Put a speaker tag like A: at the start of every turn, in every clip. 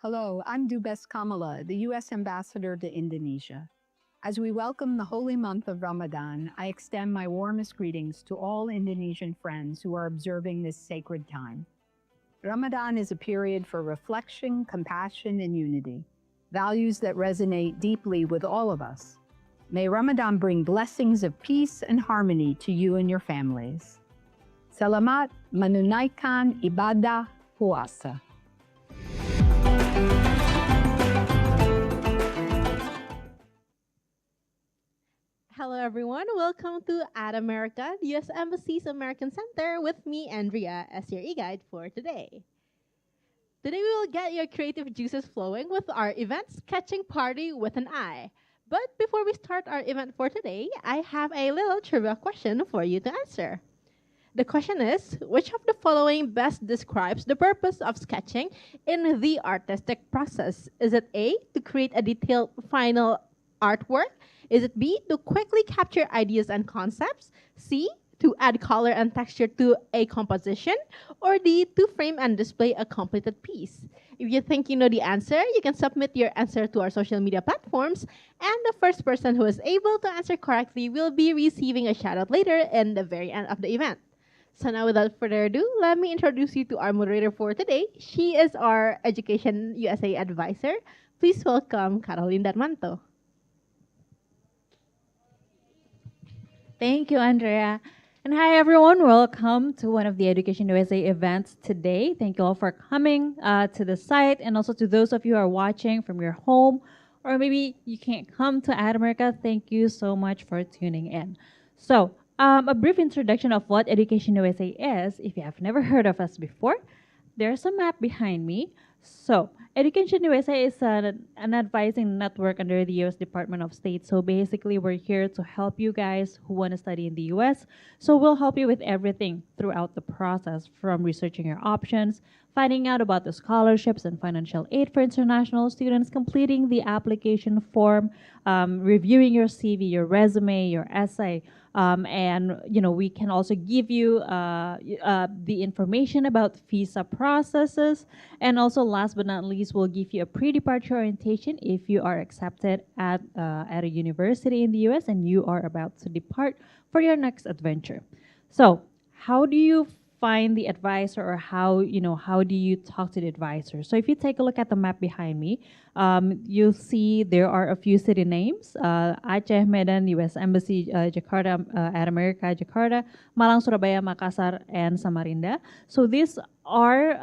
A: Hello, I'm Dubes Kamala, the U.S. Ambassador to Indonesia. As we welcome the holy month of Ramadan, I extend my warmest greetings to all Indonesian friends who are observing this sacred time. Ramadan is a period for reflection, compassion, and unity, values that resonate deeply with all of us. May Ramadan bring blessings of peace and harmony to you and your families. Salamat menunaikan ibadah puasa.
B: Hello, everyone. Welcome to At America, the U.S. Embassy's American Center, with me, Andrea, as your e-guide for today. Today, we will get your creative juices flowing with our event sketching party with an eye. But before we start our event for today, I have a little trivia question for you to answer. The question is, which of the following best describes the purpose of sketching in the artistic process? Is it A, to create a detailed final artwork? Is it B, to quickly capture ideas and concepts? C, to add color and texture to a composition? Or D, to frame and display a completed piece? If you think you know the answer, you can submit your answer to our social media platforms, and the first person who is able to answer correctly will be receiving a shout out later in the very end of the event. So now, without further ado, let me introduce you to our moderator for today. She is our Education USA advisor. Please welcome Caroline Darmanto.
C: Thank you, Andrea. And hi, everyone. Welcome to one of the Education USA events today. Thank you all for coming to the site, and also to those of you who are watching from your home, or maybe you can't come to Ad America. Thank you so much for tuning in. So, a brief introduction of what Education USA is, if you have never heard of us before. There's a map behind me. So, Education USA is an advising network under the US Department of State. So, basically, we're here to help you guys who want to study in the US. So, we'll help you with everything throughout the process, from researching your options, finding out about the scholarships and financial aid for international students, completing the application form, reviewing your CV, your resume, your essay. And we can also give you the information about visa processes, and also last but not least, we'll give you a pre-departure orientation if you are accepted at a university in the U.S. and you are about to depart for your next adventure. So, how do you find the advisor, or how do you talk to the advisor? So if you take a look at the map behind me, you'll see there are a few city names: Aceh, Medan, U.S. Embassy, Jakarta, Ad America, Jakarta, Malang, Surabaya, Makassar, and Samarinda. So these are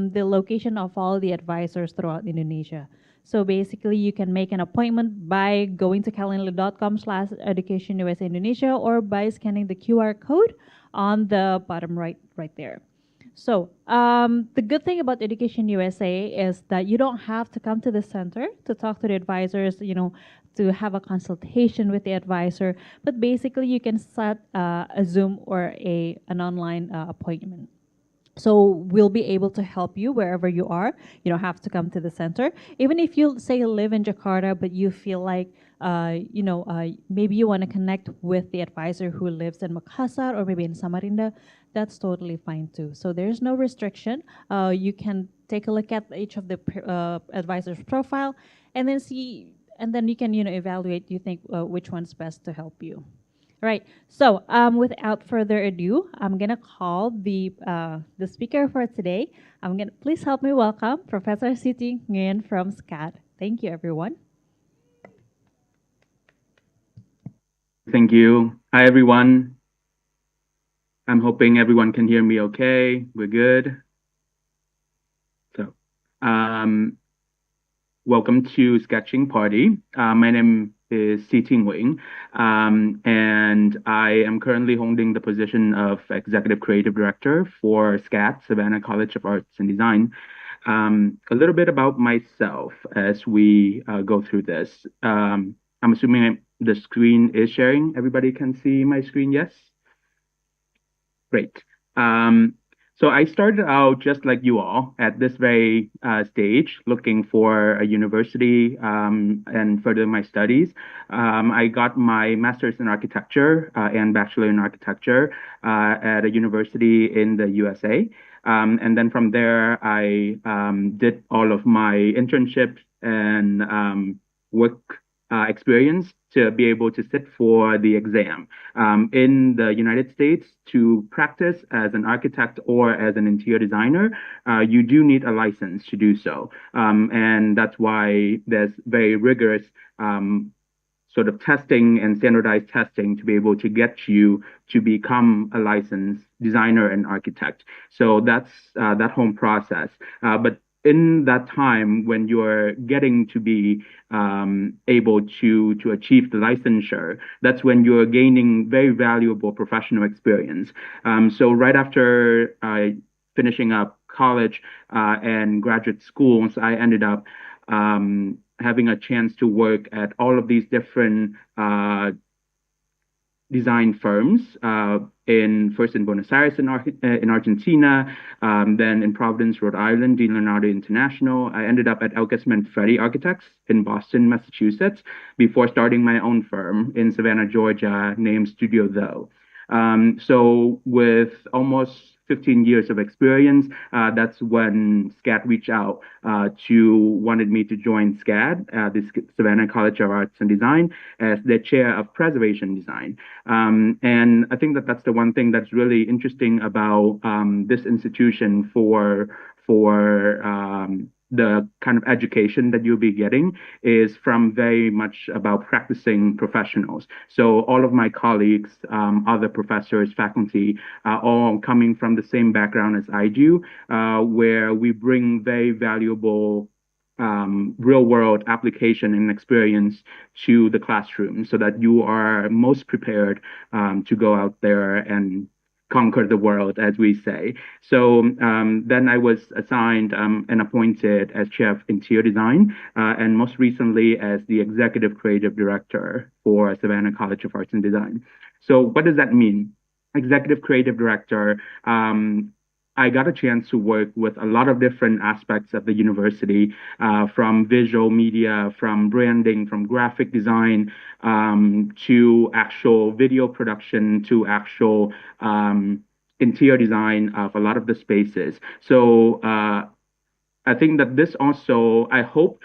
C: the location of all the advisors throughout Indonesia. So basically, you can make an appointment by going to calendly.com/education USA Indonesia, or by scanning the QR code on the bottom right there. So the good thing about Education USA is that you don't have to come to the center to talk to the advisors, to have a consultation with the advisor, but basically you can set a Zoom or an online appointment. So we'll be able to help you wherever you are. You don't have to come to the center. Even if you say you live in Jakarta, but you feel like, maybe you want to connect with the advisor who lives in Makassar or maybe in Samarinda, that's totally fine too. So there's no restriction. You can take a look at each of the advisor's profile, and then you can evaluate. You think which one's best to help you. Right. So, without further ado, I'm gonna call the speaker for today. Please help me welcome Professor Chi-Thien Nguyen from SCAD. Thank you, everyone.
D: Thank you. Hi, everyone. I'm hoping everyone can hear me okay. We're good. So, welcome to Sketching Party. My name is Chi-Thien Nguyen, and I am currently holding the position of Executive Creative Director for SCAD, Savannah College of Arts and Design. A little bit about myself as we go through this. I'm assuming the screen is sharing. Everybody can see my screen, yes? Great. So I started out just like you all at this very stage, looking for a university and further my studies. I got my master's in architecture and bachelor in architecture at a university in the USA. And then from there, I did all of my internships and work experience to be able to sit for the exam. In the United States, to practice as an architect or as an interior designer, you do need a license to do so. And that's why there's very rigorous sort of testing and standardized testing to be able to get you to become a licensed designer and architect. So that's that whole process. But in that time, when you're getting to be able to achieve the licensure, that's when you're gaining very valuable professional experience. So right after finishing up college and graduate schools, I ended up having a chance to work at all of these different design firms first in Buenos Aires in Argentina, then in Providence, Rhode Island, Dean Leonardo International. I ended up at Elkes Manfredi Architects in Boston, Massachusetts, before starting my own firm in Savannah, Georgia, named Studio Though. So with almost 15 years of experience, that's when SCAD reached out wanted me to join SCAD, the Savannah College of Arts and Design, as the chair of preservation design. And I think that that's the one thing that's really interesting about this institution for the kind of education that you'll be getting is from very much about practicing professionals. So all of my colleagues, other professors, faculty, are all coming from the same background as I do, where we bring very valuable real world application and experience to the classroom so that you are most prepared to go out there and conquer the world, as we say. So then I was assigned and appointed as chair of interior design, and most recently as the executive creative director for Savannah College of Arts and Design. So what does that mean? Executive creative director, I got a chance to work with a lot of different aspects of the university, from visual media, from branding, from graphic design, to actual video production, to actual interior design of a lot of the spaces. So I think that this also, I hope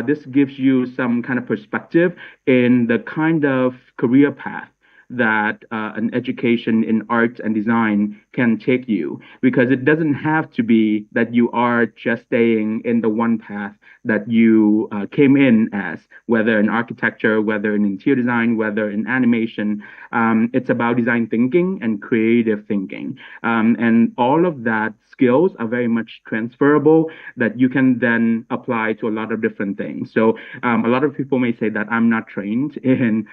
D: this gives you some kind of perspective in the kind of career path that an education in art and design can take you, because it doesn't have to be that you are just staying in the one path that you came in as, whether in architecture, whether in interior design, whether in animation. It's about design thinking and creative thinking. And all of that skills are very much transferable that you can then apply to a lot of different things. So a lot of people may say that I'm not trained in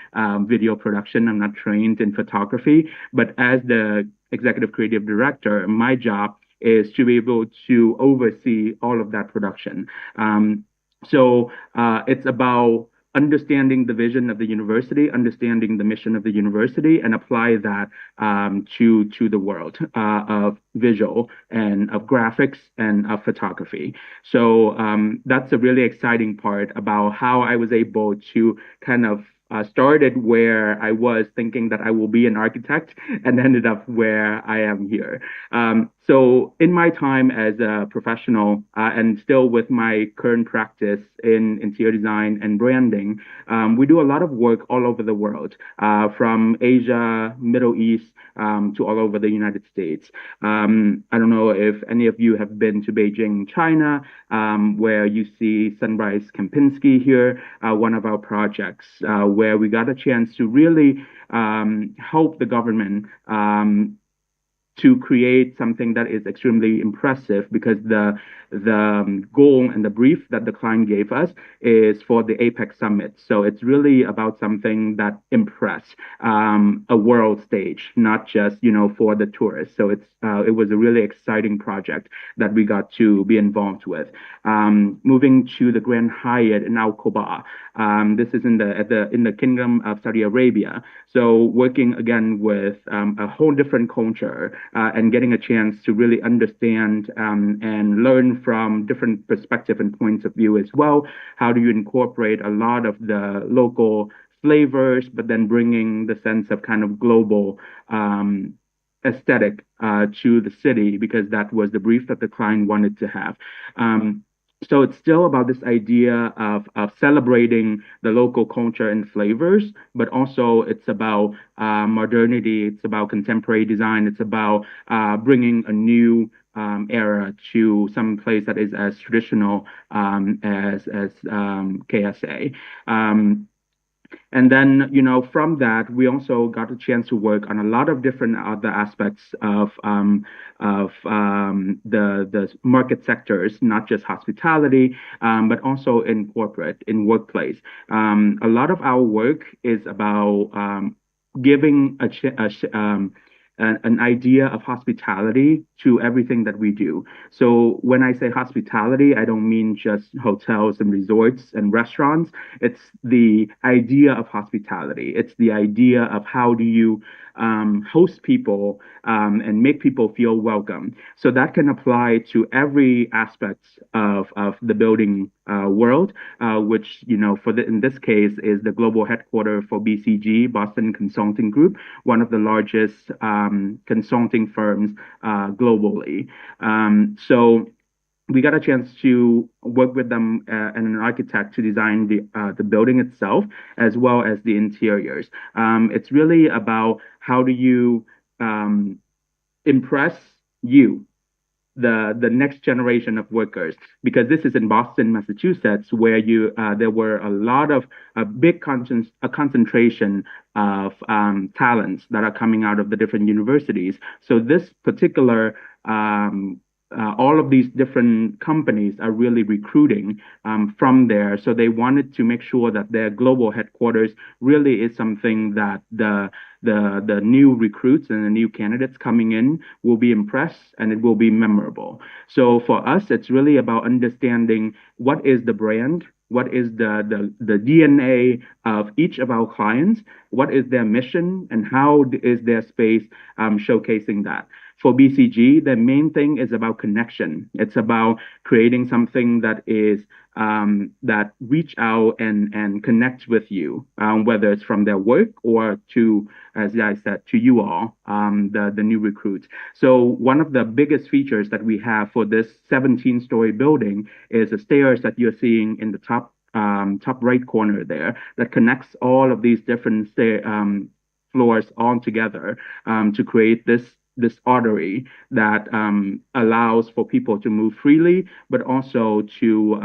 D: video production, I'm not trained in photography, but as the executive creative director, my job is to be able to oversee all of that production. So it's about understanding the vision of the university, understanding the mission of the university, and apply that to the world of visual and of graphics and of photography. So that's a really exciting part about how I was able to kind of started where I was thinking that I will be an architect and ended up where I am here. So in my time as a professional and still with my current practice in interior design and branding, we do a lot of work all over the world, from Asia, Middle East, to all over the United States. I don't know if any of you have been to Beijing, China, where you see Sunrise Kempinski here, one of our projects, where we got a chance to really help the government to create something that is extremely impressive, because the goal and the brief that the client gave us is for the APEC summit. So it's really about something that impress a world stage, not just, you know, for the tourists. So it was a really exciting project that we got to be involved with. Moving to the Grand Hyatt in Al Khobar. This is in the Kingdom of Saudi Arabia. So working again with a whole different culture, and getting a chance to really understand and learn from different perspectives and points of view as well. How do you incorporate a lot of the local flavors, but then bringing the sense of kind of global aesthetic to the city, because that was the brief that the client wanted to have. So it's still about this idea of celebrating the local culture and flavors, but also it's about modernity, it's about contemporary design, it's about bringing a new era to some place that is as traditional as KSA. And then, from that, we also got a chance to work on a lot of different other aspects of the market sectors, not just hospitality, but also in corporate, in workplace. A lot of our work is about giving an idea of hospitality to everything that we do. So when I say hospitality, I don't mean just hotels and resorts and restaurants. It's the idea of hospitality. It's the idea of how do you host people and make people feel welcome. So that can apply to every aspect of the building world, which, in this case is the global headquarters for BCG, Boston Consulting Group, one of the largest consulting firms globally. So we got a chance to work with them and an architect to design the building itself as well as the interiors. It's really about how do you impress the next generation of workers, because this is in Boston, Massachusetts, where there were a big concentration of talents that are coming out of the different universities. So this particular all of these different companies are really recruiting from there. So they wanted to make sure that their global headquarters really is something that the new recruits and the new candidates coming in will be impressed and it will be memorable. So for us, it's really about understanding what is the brand, what is the DNA of each of our clients, what is their mission, and how is their space showcasing that. For BCG, the main thing is about connection. It's about creating something that is that reach out and connect with you, whether it's from their work or to, as I said, to you all, the new recruits. So one of the biggest features that we have for this 17-story building is the stairs that you're seeing in the top right corner there that connects all of these different floors all together to create this artery that allows for people to move freely, but also to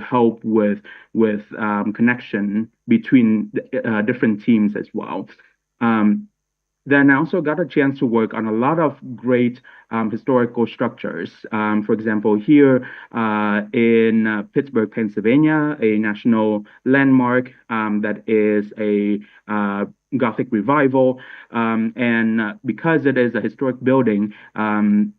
D: help with connection between different teams as well. Then I also got a chance to work on a lot of great historical structures. For example, here in Pittsburgh, Pennsylvania, a national landmark that is a Gothic revival. And because it is a historic building,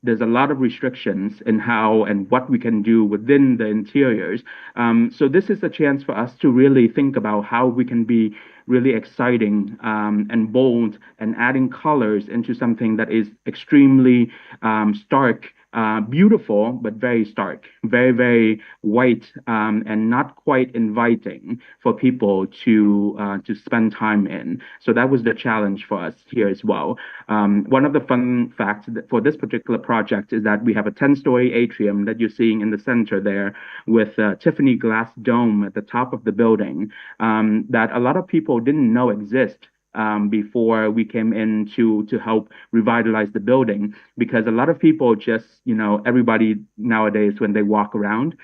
D: there's a lot of restrictions in how and what we can do within the interiors. So this is a chance for us to really think about how we can be really exciting and bold and adding colors into something that is extremely stark, beautiful, but very stark, very, very white, and not quite inviting for people to spend time in. So that was the challenge for us here as well. One of the fun facts for this particular project is that we have a 10-story atrium that you're seeing in the center there with a Tiffany glass dome at the top of the building that a lot of people didn't know exist before we came in to help revitalize the building, because a lot of people just, everybody nowadays when they walk around,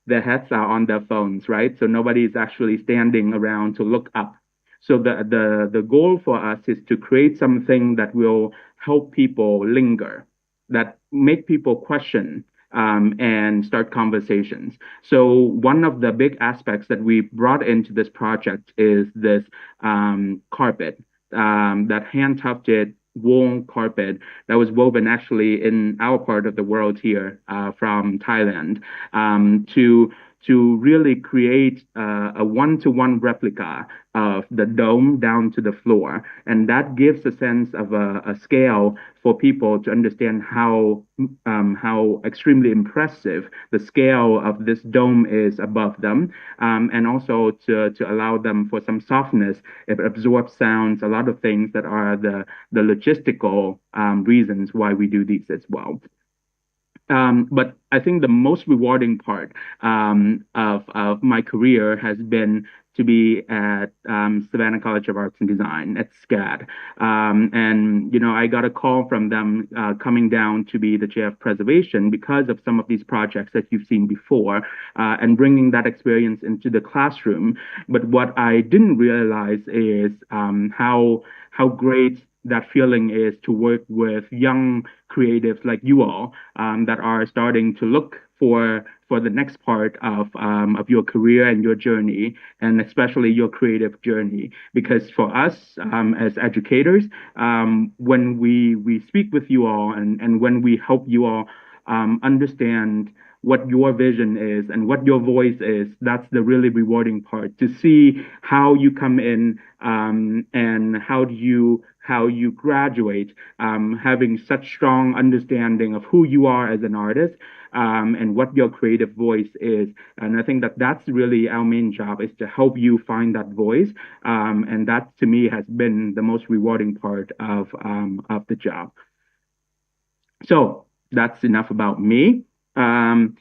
D: their heads are on their phones, right? So nobody is actually standing around to look up. So the goal for us is to create something that will help people linger, that make people question and start conversations. So one of the big aspects that we brought into this project is this carpet, that hand-tufted wool carpet that was woven actually in our part of the world here from Thailand, to to really create a one-to-one replica of the dome down to the floor. And that gives a sense of a scale for people to understand how extremely impressive the scale of this dome is above them, and also to allow them for some softness. It absorbs sounds, a lot of things that are the logistical reasons why we do these as well. But I think the most rewarding part of my career has been to be at Savannah College of Arts and Design at SCAD. And, you know, I got a call from them coming down to be the chair of preservation because of some of these projects that you've seen before, and bringing that experience into the classroom. But what I didn't realize is how great that feeling is to work with young creatives like you all, that are starting to look for the next part of your career and your journey, and especially your creative journey. Because for us, as educators, when we speak with you all, and when we help you all understand what your vision is and what your voice is, that's the really rewarding part, to see how you come in, and how you graduate, having such strong understanding of who you are as an artist, and what your creative voice is. And I think that that's really our main job, is to help you find that voice. And that to me has been the most rewarding part of the job. So that's enough about me. And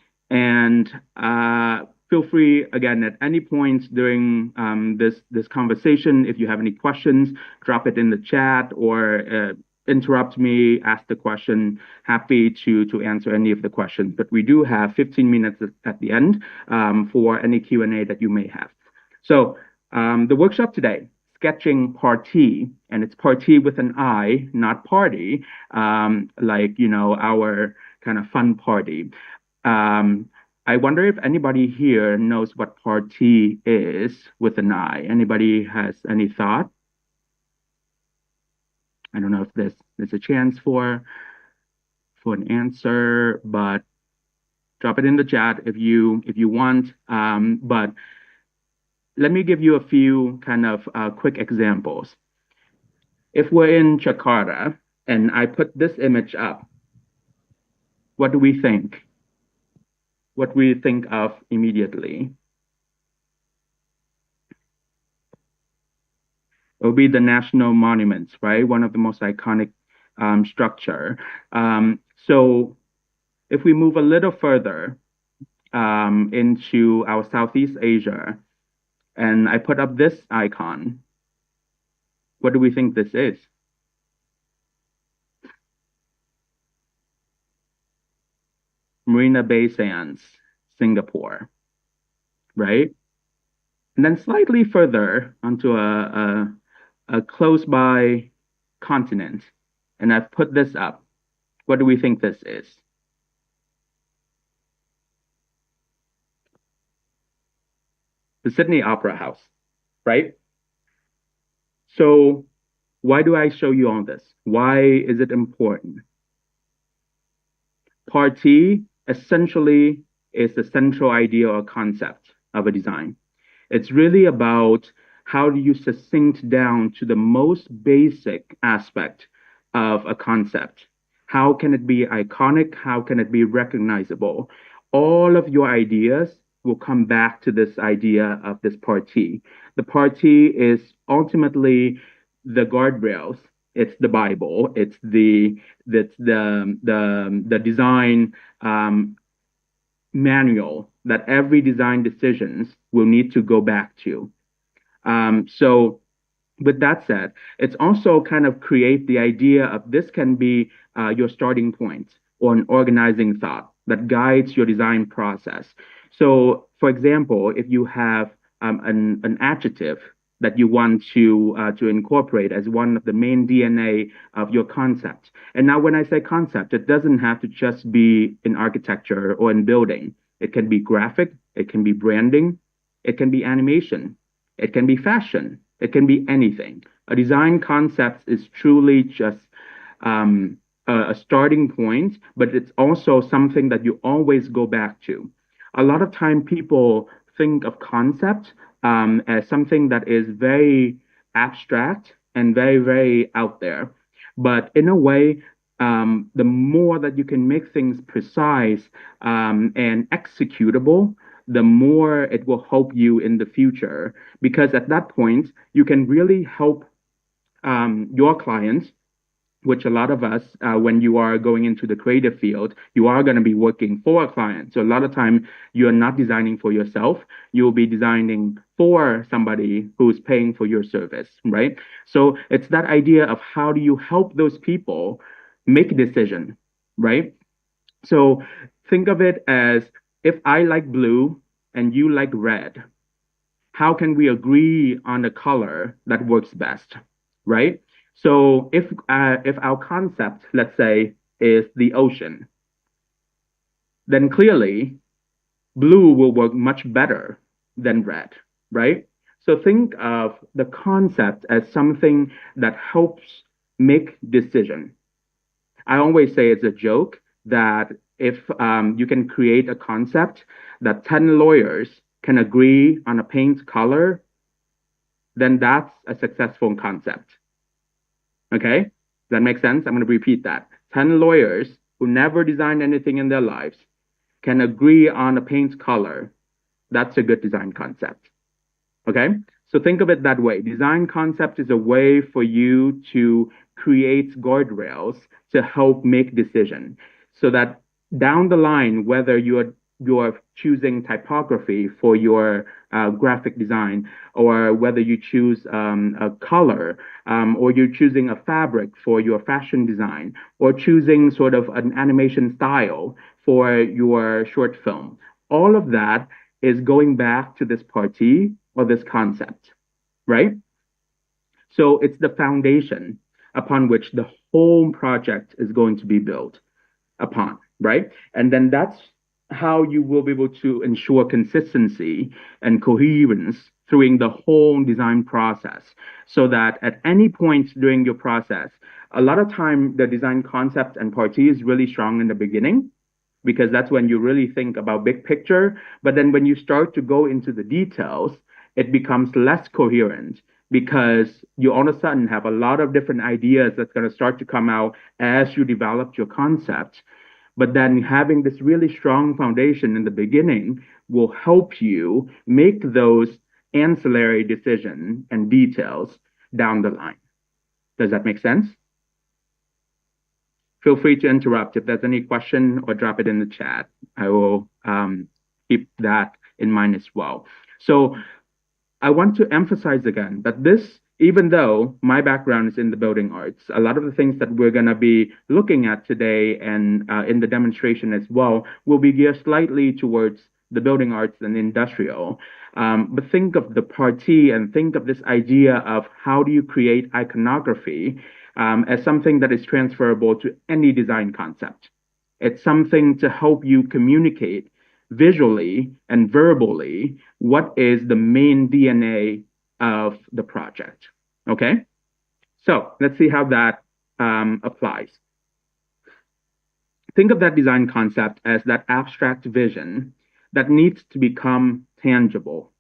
D: feel free, again, at any point during this conversation, if you have any questions, drop it in the chat, or interrupt me, ask the question. Happy to answer any of the questions. But we do have 15 minutes at the end for any Q&A that you may have. So the workshop today, sketching Parti, and it's Parti with an I, not party, like, you know, our kind of fun party. I wonder if anybody here knows what Parti is with an I. Anybody has any thought? I don't know if there's a chance for an answer, but drop it in the chat if you want. But let me give you a few kind of quick examples. If we're in Jakarta and I put this image up, what do we think? What do we think of immediately? It will be the national monuments, right? One of the most iconic structure. So if we move a little further into our Southeast Asia, and I put up this icon, what do we think this is? Marina Bay Sands, Singapore, right? And then slightly further onto a close by continent, and I've put this up. What do we think this is? The Sydney Opera House, right? So why do I show you all this? Why is it important? Parti essentially is the central idea or concept of a design. It's really about how do you succinct down to the most basic aspect of a concept. How can it be iconic? How can it be recognizable? All of your ideas will come back to this idea of this Parti. The Parti is ultimately the guardrails. It's the Bible. It's the design manual that every design decisions will need to go back to. So with that said, it's also kind of create the idea of this can be your starting point or an organizing thought that guides your design process. So for example, if you have an adjective that you want to incorporate as one of the main DNA of your concept. And now when I say concept, it doesn't have to just be in architecture or in building. It can be graphic, it can be branding, it can be animation, it can be fashion, it can be anything. A design concept is truly just a starting point, but it's also something that you always go back to. A lot of time people think of concept as something that is very abstract and very, very out there. But in a way, the more that you can make things precise and executable, the more it will help you in the future. Because at that point, you can really help your clients, which a lot of us, when you are going into the creative field, you are going to be working for a client. So a lot of time you're not designing for yourself. You'll be designing for somebody who's paying for your service, right? So it's that idea of how do you help those people make a decision, right? So think of it as if I like blue and you like red, how can we agree on a color that works best, right? So if our concept, let's say, is the ocean, then clearly blue will work much better than red, right? So think of the concept as something that helps make decision. I always say it's a joke that if you can create a concept that 10 lawyers can agree on a paint color, then that's a successful concept. Okay? Does that make sense? I'm going to repeat that. 10 lawyers who never designed anything in their lives can agree on a paint color. That's a good design concept. Okay? So think of it that way. Design concept is a way for you to create guardrails to help make decision so that down the line, whether you're choosing typography for your graphic design, or whether you choose a color, or you're choosing a fabric for your fashion design, or choosing sort of an animation style for your short film, all of that is going back to this parti or this concept, right? So it's the foundation upon which the whole project is going to be built upon, right? And then that's how you will be able to ensure consistency and coherence through the whole design process, so that at any point during your process, a lot of time the design concept and parti is really strong in the beginning, because that's when you really think about big picture. But then when you start to go into the details, it becomes less coherent, because you all of a sudden have a lot of different ideas that's going to start to come out as you develop your concept. But then having this really strong foundation in the beginning will help you make those ancillary decisions and details down the line. Does that make sense? Feel free to interrupt if there's any question, or drop it in the chat. I will keep that in mind as well. So I want to emphasize again that this, even though my background is in the building arts, a lot of the things that we're going to be looking at today and in the demonstration as well will be geared slightly towards the building arts and industrial. But think of the parti and think of this idea of how do you create iconography as something that is transferable to any design concept. It's something to help you communicate visually and verbally what is the main DNA of the project. Okay? So let's see how that applies. Think of that design concept as that abstract vision that needs to become tangible.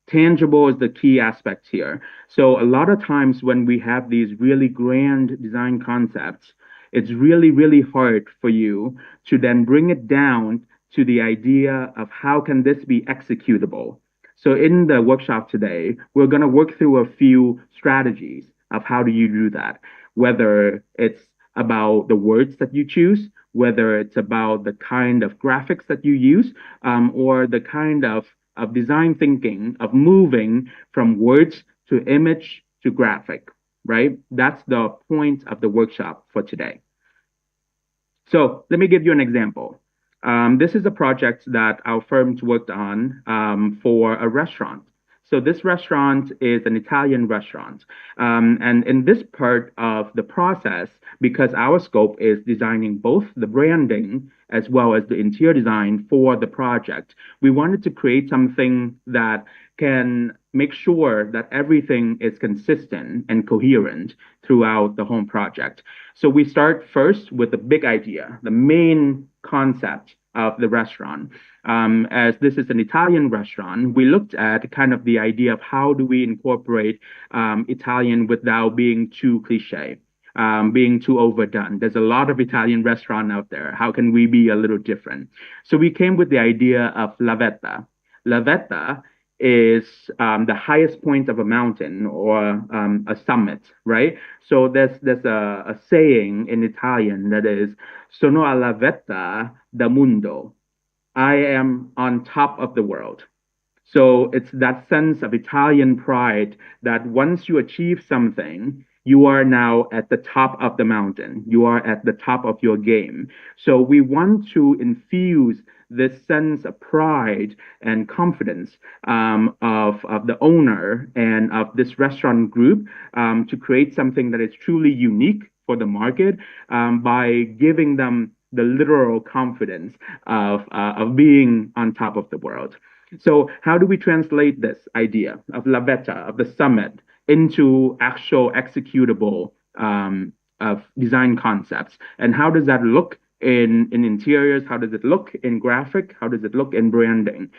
D: Tangible is the key aspect here. So a lot of times when we have these really grand design concepts, it's really, really hard for you to then bring it down to the idea of how can this be executable. So in the workshop today, we're going to work through a few strategies of how do you do that, whether it's about the words that you choose, whether it's about the kind of graphics that you use, or the kind of design thinking of moving from words to image to graphic, right? That's the point of the workshop for today. So let me give you an example. This is a project that our firms worked on for a restaurant. So this restaurant is an Italian restaurant. And in this part of the process, because our scope is designing both the branding as well as the interior design for the project, we wanted to create something that can make sure that everything is consistent and coherent throughout the home project. So we start first with the big idea, the main concept of the restaurant. As this is an Italian restaurant, we looked at kind of the idea of how do we incorporate Italian without being too cliche, being too overdone. There's a lot of Italian restaurant out there. How can we be a little different? So we came with the idea of la vetta. La vetta is the highest point of a mountain or a summit, right? So there's a saying in Italian that is "Sono alla vetta del mondo." I am on top of the world. So it's that sense of Italian pride that once you achieve something, you are now at the top of the mountain. You are at the top of your game. So we want to infuse this sense of pride and confidence of the owner and of this restaurant group to create something that is truly unique for the market by giving them the literal confidence of being on top of the world. So how do we translate this idea of La Vetta, of the summit, into actual executable of design concepts? And how does that look in interiors? How does it look in graphic? How does it look in branding?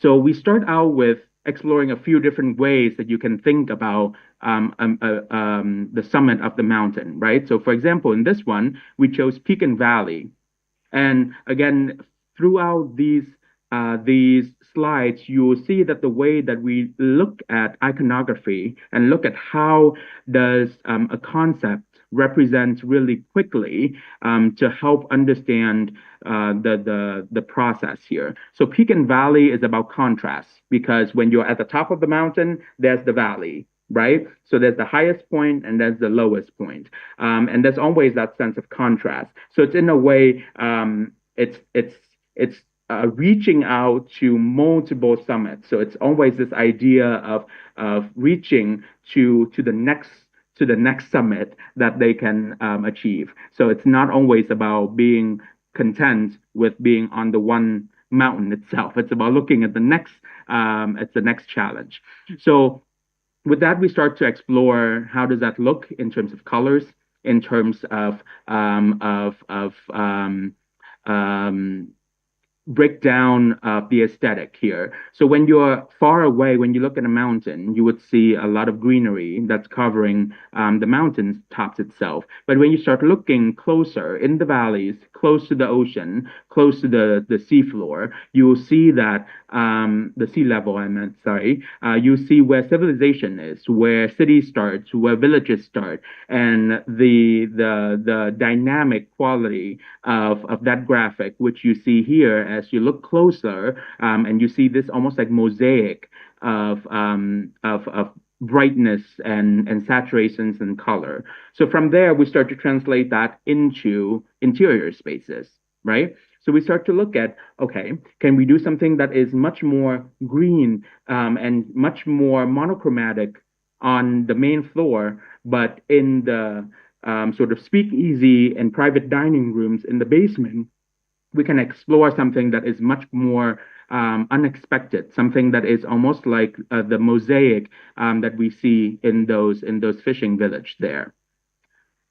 D: So we start out with exploring a few different ways that you can think about the summit of the mountain, right? So for example, in this one, we chose peak and valley. And again, throughout these slides, you will see that the way that we look at iconography and look at how does a concept represent really quickly to help understand the process here. So peak and valley is about contrast because when you're at the top of the mountain, there's the valley, right? So there's the highest point and there's the lowest point. And there's always that sense of contrast. So it's in a way, it's reaching out to multiple summits. So it's always this idea of reaching to the next summit that they can achieve. So it's not always about being content with being on the one mountain itself. It's about looking at the next challenge. So with that, we start to explore how does that look in terms of colors, in terms of breakdown of the aesthetic here. So when you're far away, when you look at a mountain, you would see a lot of greenery that's covering the mountain's tops itself. But when you start looking closer in the valleys, close to the ocean, close to the seafloor, you will see that the sea level, I meant, sorry, you see where civilization is, where cities start, where villages start, and the dynamic quality of that graphic, which you see here as you look closer, and you see this almost like mosaic of brightness and saturations and color. So from there, we start to translate that into interior spaces, right? So we start to look at, okay, can we do something that is much more green and much more monochromatic on the main floor, but in the sort of speakeasy and private dining rooms in the basement, we can explore something that is much more unexpected, something that is almost like the mosaic that we see in those fishing village there.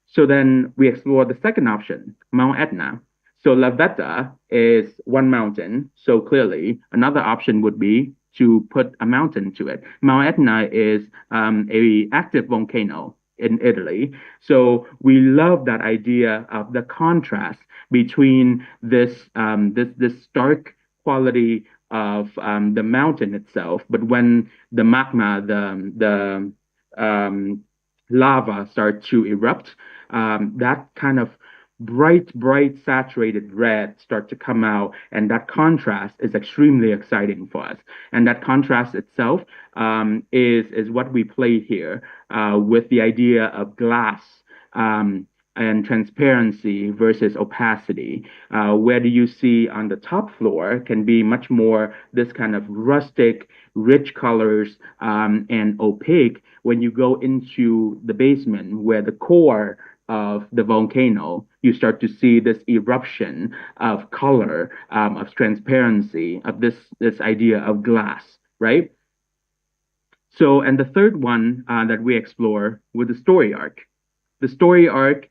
D: So then we explore the second option, Mount Etna. So La Vetta is one mountain. So clearly, another option would be to put a mountain to it. Mount Etna is a active volcano in Italy. So we love that idea of the contrast between this stark quality of the mountain itself, but when the magma, the lava start to erupt, that kind of bright saturated red start to come out, and that contrast is extremely exciting for us. And that contrast itself is what we play here with the idea of glass and transparency versus opacity. Where do you see on the top floor can be much more this kind of rustic, rich colors and opaque when you go into the basement where the core of the volcano, you start to see this eruption of color, of transparency, of this idea of glass, right? So, and the third one that we explore with the story arc. The story arc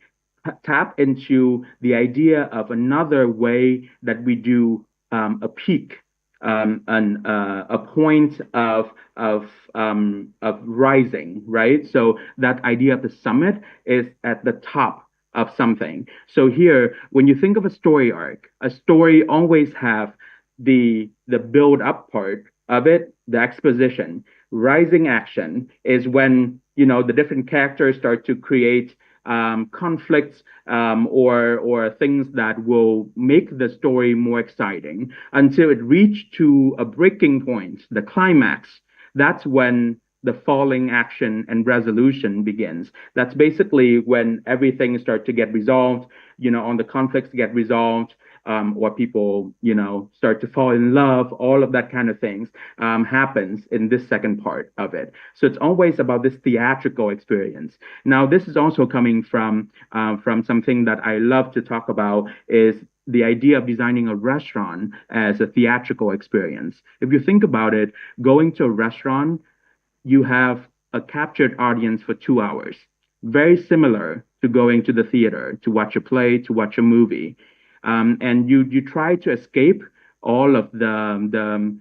D: tap into the idea of another way that we do a peak, a point of rising, right? So that idea of the summit is at the top of something. So here, when you think of a story arc, a story always have the build up part of it, the exposition. Rising action is when the different characters start to create conflicts, or things that will make the story more exciting until it reached to a breaking point, the climax. That's when the falling action and resolution begins. That's basically when everything starts to get resolved, on the conflicts get resolved, or people, start to fall in love. All of that kind of things happens in this second part of it. So it's always about this theatrical experience. Now, this is also coming from something that I love to talk about, is the idea of designing a restaurant as a theatrical experience. If you think about it, going to a restaurant, you have a captured audience for 2 hours. Very similar to going to the theater to watch a play, to watch a movie. And you try to escape all of the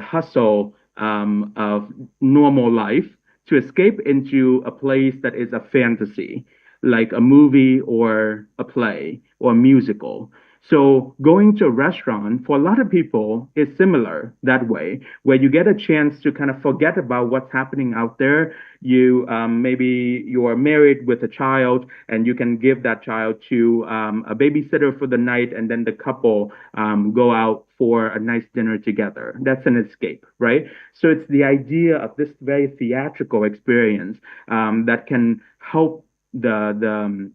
D: hustle of normal life, to escape into a place that is a fantasy, like a movie or a play or a musical. So going to a restaurant for a lot of people is similar that way, where you get a chance to kind of forget about what's happening out there. You maybe you are married with a child, and you can give that child to a babysitter for the night, and then the couple go out for a nice dinner together. That's an escape, right? So it's the idea of this very theatrical experience that can help the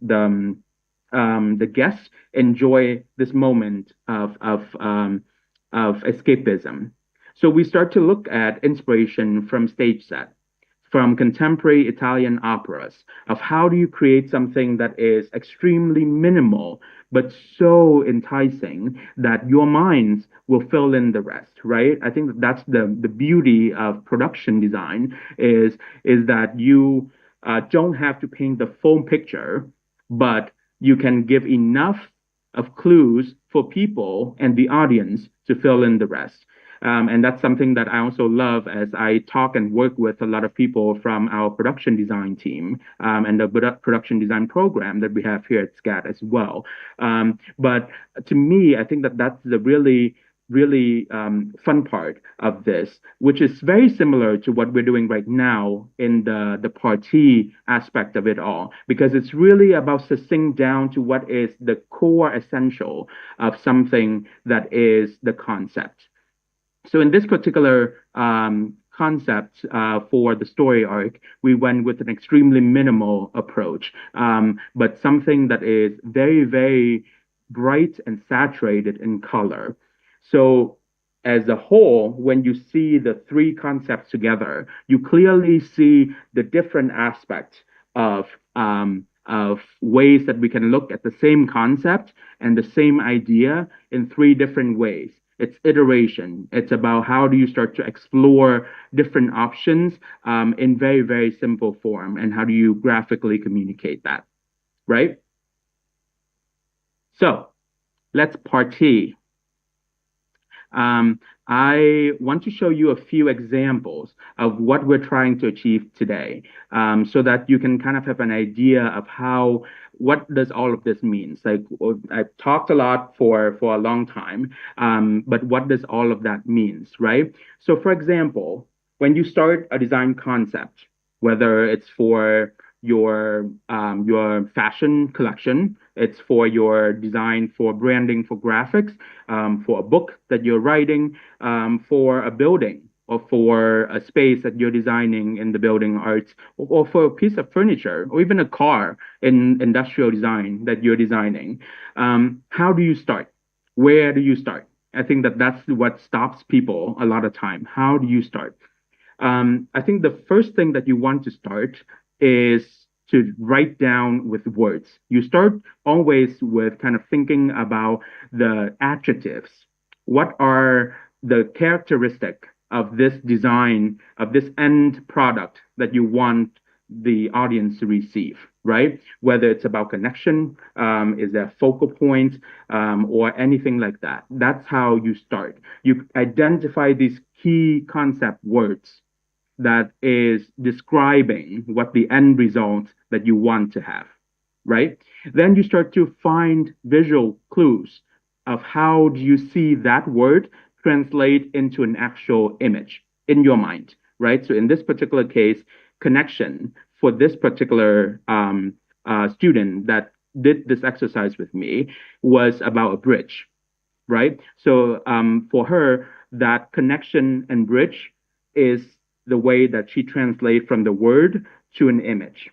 D: guests enjoy this moment of escapism. So we start to look at inspiration from stage set, from contemporary Italian operas, of how do you create something that is extremely minimal but so enticing that your minds will fill in the rest, right? I think that's the beauty of production design, is that you don't have to paint the full picture, but you can give enough of clues for people and the audience to fill in the rest. And that's something that I also love as I talk and work with a lot of people from our production design team, and the production design program that we have here at SCAD as well. But to me, I think that that's the really fun part of this, which is very similar to what we're doing right now in the Parti aspect of it all, because it's really about succinct down to what is the core essential of something that is the concept. So in this particular concept for the story arc, we went with an extremely minimal approach, but something that is very, very bright and saturated in color. So as a whole, when you see the three concepts together, you clearly see the different aspects of ways that we can look at the same concept and the same idea in three different ways. It's iteration. It's about how do you start to explore different options in very, very simple form, and how do you graphically communicate that, right? So let's party. I want to show you a few examples of what we're trying to achieve today, so that you can kind of have an idea of what does all of this mean. Like, I've talked a lot for a long time, but what does all of that means, right? So for example, when you start a design concept, whether it's for your fashion collection, it's for your design for branding, for graphics, for a book that you're writing, for a building, or for a space that you're designing in the building arts, or for a piece of furniture, or even a car in industrial design that you're designing. How do you start? Where do you start? I think that's what stops people a lot of time. How do you start? I think the first thing that you want to start is to write down with words. You start always with kind of thinking about the adjectives. What are the characteristic of this design, of this end product that you want the audience to receive, right? Whether it's about connection, is there a focal point, or anything like that. That's how you start. You identify these key concept words that is describing what the end result that you want to have, right? Then you start to find visual clues of how do you see that word translate into an actual image in your mind, right? So in this particular case, connection for this particular student that did this exercise with me was about a bridge, right? So for her, that connection and bridge is the way that she translates from the word to an image.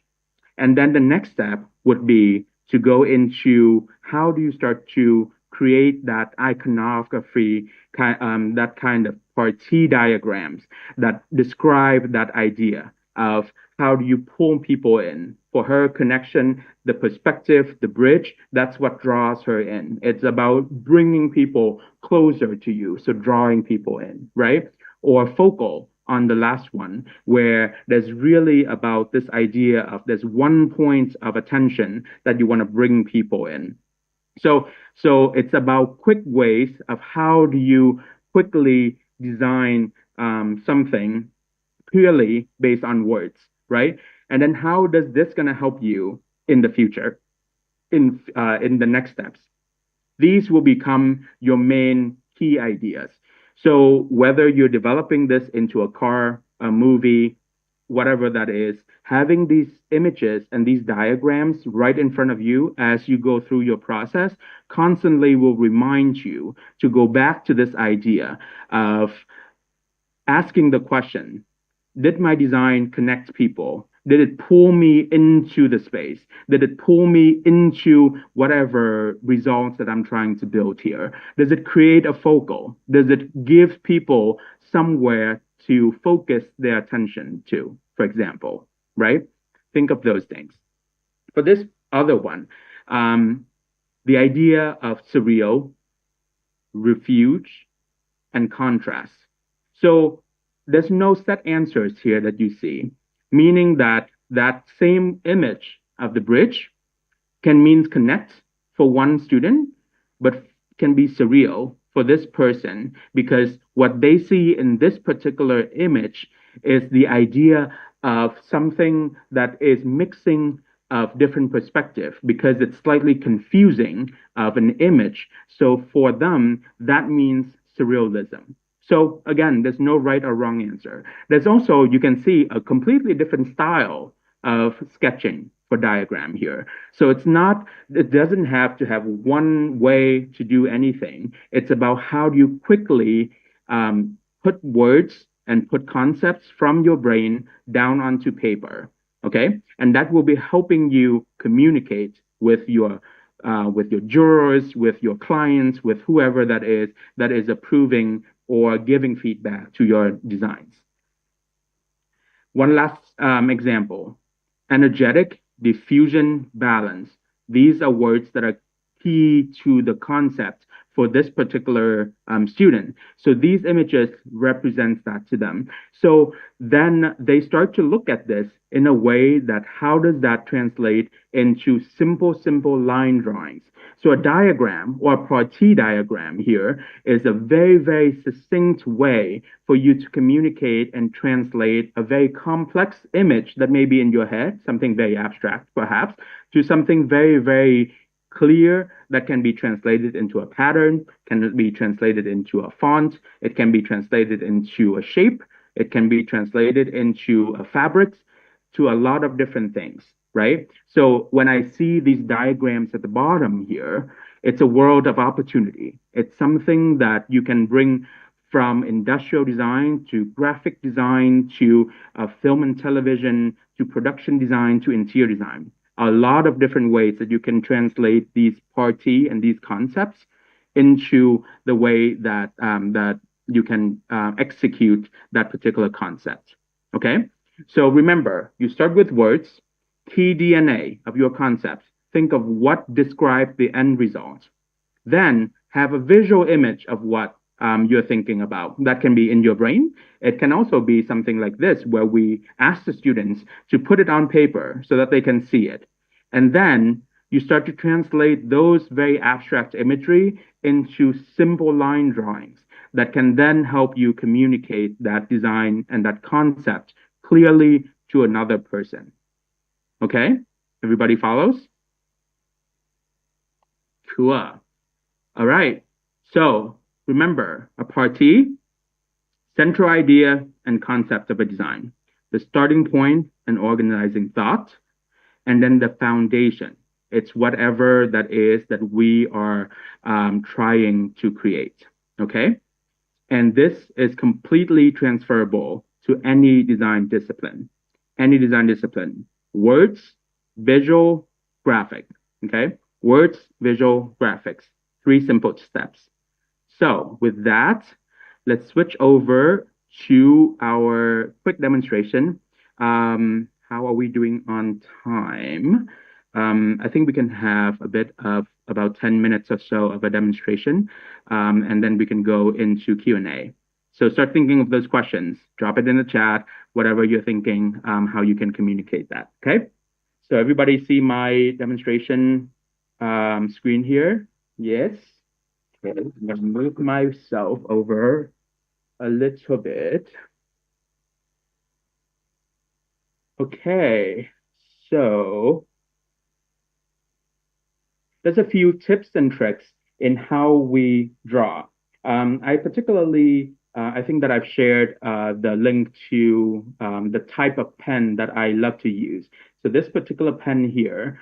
D: And then the next step would be to go into how do you start to create that iconography, that kind of parti diagrams that describe that idea of how do you pull people in. For her, connection, the perspective, the bridge, that's what draws her in. It's about bringing people closer to you, so drawing people in, right? Or focal on the last one, where there's really about this idea of there's one point of attention that you want to bring people in. So it's about quick ways of how do you quickly design something purely based on words, right? And then how does this gonna help you in the future, in the next steps? These will become your main key ideas. So whether you're developing this into a car, a movie, whatever that is, having these images and these diagrams right in front of you as you go through your process constantly will remind you to go back to this idea of asking the question, did my design connect people? Did it pull me into the space? Did it pull me into whatever results that I'm trying to build here? Does it create a focal? Does it give people somewhere to focus their attention to, for example, right? Think of those things. For this other one, the idea of surreal, refuge, and contrast. So there's no set answers here that you see, meaning that that same image of the bridge can mean connect for one student, but can be surreal for this person because what they see in this particular image is the idea of something that is mixing of different perspective because it's slightly confusing of an image. So for them, that means surrealism. So again, there's no right or wrong answer. There's also, you can see a completely different style of sketching for diagram here. So it doesn't have to have one way to do anything. It's about how do you quickly put words and put concepts from your brain down onto paper, okay? And that will be helping you communicate with your jurors, with your clients, with whoever that is approving or giving feedback to your designs. One last example, energetic, diffusion, balance. These are words that are key to the concept for this particular student. So these images represent that to them. So then they start to look at this in a way that how does that translate into simple line drawings? So a diagram or a Parti diagram here is a very succinct way for you to communicate and translate a very complex image that may be in your head, something very abstract perhaps, to something very clear that can be translated into a pattern, can be translated into a font, it can be translated into a shape, it can be translated into a fabrics, to a lot of different things, right? So when I see these diagrams at the bottom here, it's a world of opportunity. It's something that you can bring from industrial design to graphic design to film and television to production design to interior design. A lot of different ways that you can translate these Parti and these concepts into the way that that you can execute that particular concept. Okay, so remember, you start with words, key DNA of your concept. Think of what describes the end result. Then have a visual image of what you're thinking about. That can be in your brain. It can also be something like this, where we ask the students to put it on paper so that they can see it. And then you start to translate those very abstract imagery into simple line drawings that can then help you communicate that design and that concept clearly to another person. Okay? Everybody follows? Cool. All right. So remember, a parti, central idea and concept of a design, the starting point and organizing thought, and then the foundation. It's whatever that is that we are trying to create. Okay? And this is completely transferable to any design discipline. Any design discipline. Words, visual, graphic. Okay? Words, visual, graphics. 3 simple steps. So with that, let's switch over to our quick demonstration. How are we doing on time? I think we can have a bit of about 10 minutes or so of a demonstration, and then we can go into Q&A. So start thinking of those questions. Drop it in the chat, whatever you're thinking, how you can communicate that, okay? So everybody see my demonstration screen here? Yes? Okay, I'm gonna move myself over a little bit. Okay, so there's a few tips and tricks in how we draw. I particularly, I think that I've shared the link to the type of pen that I love to use. So this particular pen here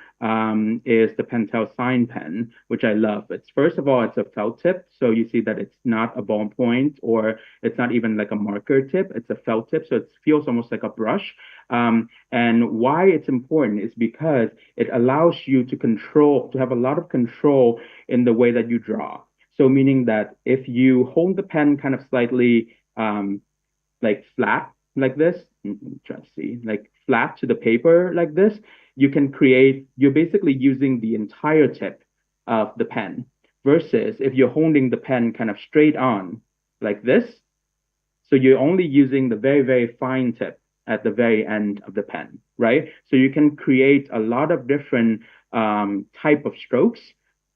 D: is the Pentel Sign pen, which I love. It's first of all, it's a felt tip. So you see that it's not a ballpoint or it's not even like a marker tip. It's a felt tip. So it feels almost like a brush. And why it's important is because it allows you to have a lot of control in the way that you draw. So meaning that if you hold the pen kind of slightly like flat like this, try to see, like flat to the paper like this, you're basically using the entire tip of the pen, versus if you're holding the pen kind of straight on like this, so you're only using the very, very fine tip at the very end of the pen, right? So you can create a lot of different type of strokes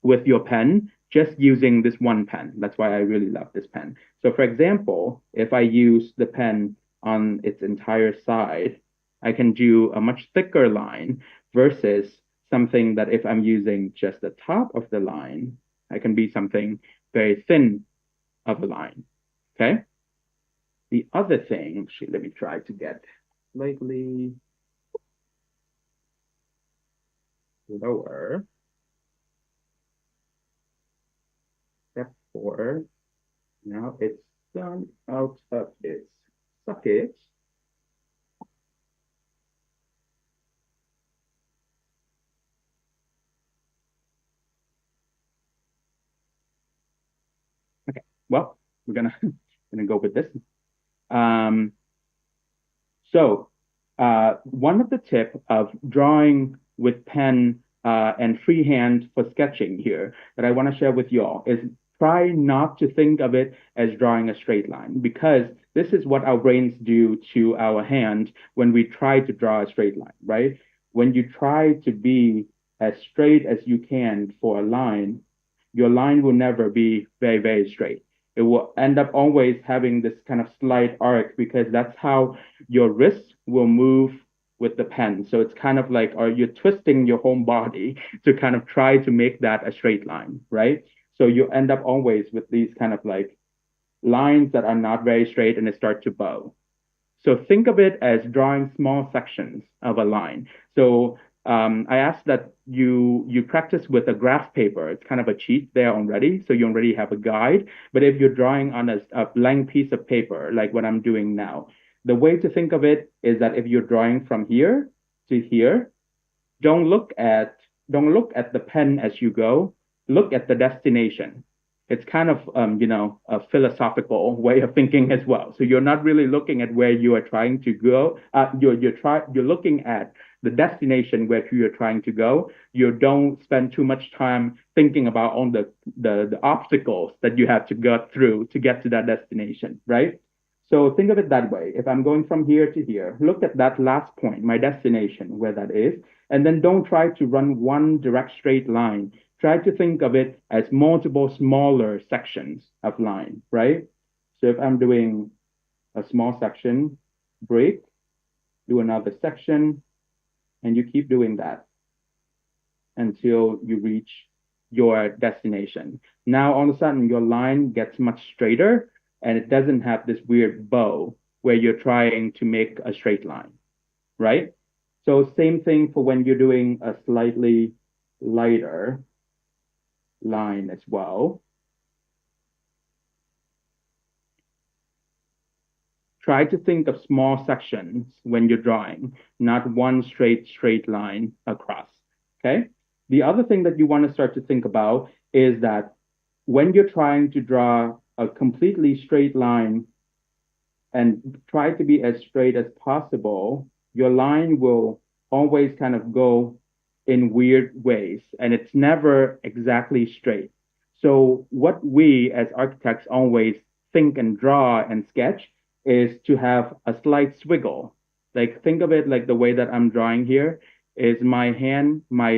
D: with your pen just using this one pen. That's why I really love this pen. So for example, if I use the pen on its entire side, I can do a much thicker line versus something that if I'm using just the top of the line, I can be something very thin of a line, okay? The other thing, actually, let me try to get slightly lower. Step 4. Now it's done out of its socket. Okay, well, we're gonna go with this. So one of the tip of drawing with pen and freehand for sketching here that I want to share with you all is try not to think of it as drawing a straight line, because this is what our brains do to our hand when we try to draw a straight line, right? When you try to be as straight as you can for a line, your line will never be very, very straight. It will end up always having this kind of slight arc, because that's how your wrist will move with the pen. So it's kind of like, or you're twisting your whole body to kind of try to make that a straight line, right? So you end up always with these kind of like lines that are not very straight and they start to bow. So think of it as drawing small sections of a line. So I ask that you practice with a graph paper. It's kind of a cheat there already, so you already have a guide. But if you're drawing on a blank piece of paper, like what I'm doing now, the way to think of it is that if you're drawing from here to here, don't look at the pen as you go. Look at the destination. It's kind of a philosophical way of thinking as well. So you're not really looking at where you are trying to go. You're looking at the destination where you're trying to go. You don't spend too much time thinking about all the obstacles that you have to go through to get to that destination, right? So think of it that way. If I'm going from here to here, look at that last point, my destination, where that is, and then don't try to run one direct straight line. Try to think of it as multiple smaller sections of line, right? So if I'm doing a small section, break, do another section, and you keep doing that until you reach your destination. Now, all of a sudden, your line gets much straighter and it doesn't have this weird bow where you're trying to make a straight line, right? So same thing for when you're doing a slightly lighter line as well. Try to think of small sections when you're drawing, not one straight line across, okay? The other thing that you want to start to think about is that when you're trying to draw a completely straight line and try to be as straight as possible, your line will always kind of go in weird ways and it's never exactly straight. So what we as architects always think and draw and sketch is to have a slight swiggle. Like think of it like the way that I'm drawing here is my hand, my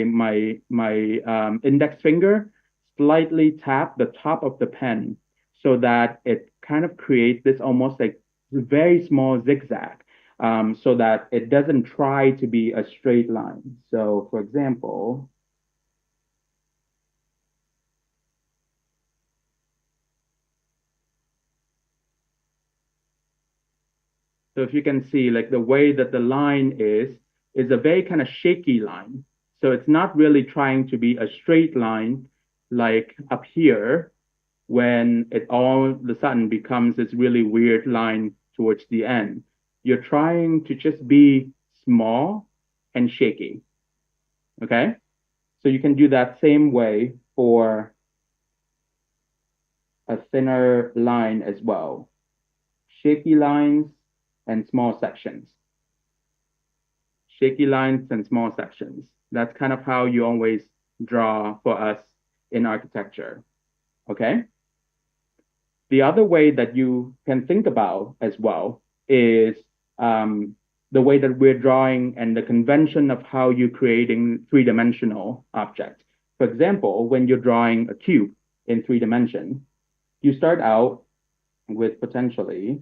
D: index finger slightly tap the top of the pen so that it kind of creates this almost like very small zigzag so that it doesn't try to be a straight line. So for example, so if you can see like the way that the line is a very kind of shaky line. So it's not really trying to be a straight line like up here when it all of a sudden becomes this really weird line towards the end. You're trying to just be small and shaky, okay? So you can do that same way for a thinner line as well. Shaky lines and small sections. Shaky lines and small sections. That's kind of how you always draw for us in architecture, okay? The other way that you can think about as well is the way that we're drawing and the convention of how you're creating three-dimensional objects. For example, when you're drawing a cube in 3 dimensions, you start out with potentially